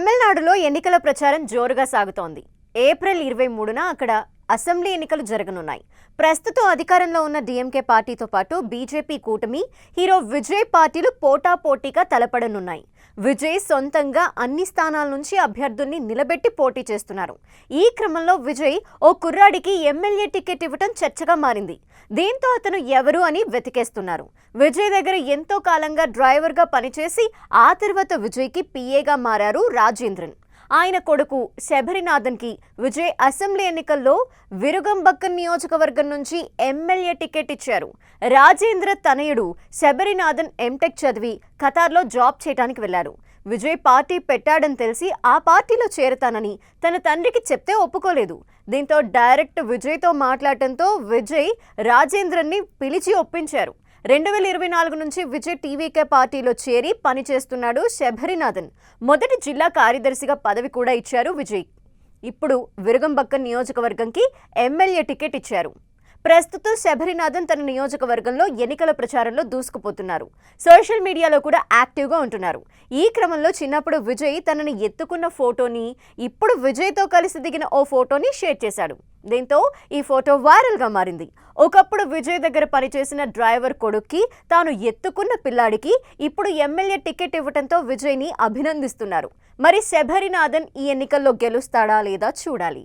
తమిళనాడులో ఎన్నికల ప్రచారం జోరుగా సాగుతోంది. ఏప్రిల్ 23న అక్కడ అసెంబ్లీ ఎన్నికలు జరగనున్నాయి. ప్రస్తుతం అధికారంలో ఉన్న డీఎంకే పార్టీతో పాటు బీజేపీ కూటమి, హీరో విజయ్ పార్టీలు పోటాపోటీగా తలపడనున్నాయి. విజయ్ సొంతంగా అన్ని స్థానాల నుంచి అభ్యర్థుల్ని నిలబెట్టి పోటీ చేస్తున్నారు. ఈ క్రమంలో విజయ్ ఓ కుర్రాడికి ఎమ్మెల్యే టికెట్ ఇవ్వడం చర్చగా మారింది. దీంతో అతను ఎవరు అని వెతికేస్తున్నారు. విజయ్ దగ్గర ఎంతో కాలంగా డ్రైవర్గా పనిచేసి ఆ తర్వాత విజయ్కి పిఏగా మారారు రాజేంద్రన్. ఆయన కొడుకు శబరినాథన్కి విజయ్ అసెంబ్లీ ఎన్నికల్లో విరుగంబక్కం నియోజకవర్గం నుంచి ఎమ్మెల్యే టికెట్ ఇచ్చారు. రాజేంద్ర తనయుడు శబరినాథన్ ఎంటెక్ చదివి ఖతార్లో జాబ్ చేయడానికి వెళ్లారు. విజయ్ పార్టీ పెట్టాడని తెలిసి ఆ పార్టీలో చేరతానని తన తండ్రికి చెప్తే ఒప్పుకోలేదు. దీంతో డైరెక్ట్ విజయ్తో మాట్లాడటంతో విజయ్ రాజేంద్రన్ని పిలిచి ఒప్పించారు. 2024 నుంచి విజయ్ టీవీకే పార్టీలో చేరి పనిచేస్తున్నాడు శబరినాథన్. మొదటి జిల్లా కార్యదర్శిగా పదవి కూడా ఇచ్చారు విజయ్. ఇప్పుడు విరుగంబక్కం నియోజకవర్గంకి ఎమ్మెల్యే టికెట్ ఇచ్చారు. ప్రస్తుతం శబరినాథన్ తన నియోజకవర్గంలో ఎన్నికల ప్రచారంలో దూసుకుపోతున్నారు. సోషల్ మీడియాలో కూడా యాక్టివ్గా ఉంటున్నారు. ఈ క్రమంలో చిన్నప్పుడు విజయ్ తనని ఎత్తుకున్న ఫోటోని, ఇప్పుడు విజయ్తో కలిసి దిగిన ఓ ఫోటోని షేర్ చేశాడు. దీంతో ఈ ఫోటో వైరల్గా మారింది. ఒకప్పుడు విజయ్ దగ్గర పనిచేసిన డ్రైవర్ కొడుక్కి తాను ఎత్తుకున్న పిల్లాడికి ఇప్పుడు ఎమ్మెల్యే టికెట్ ఇవ్వడంతో విజయ్ని అభినందిస్తున్నారు. మరి శబరినాథన్ ఈ ఎన్నికల్లో గెలుస్తాడా లేదా చూడాలి.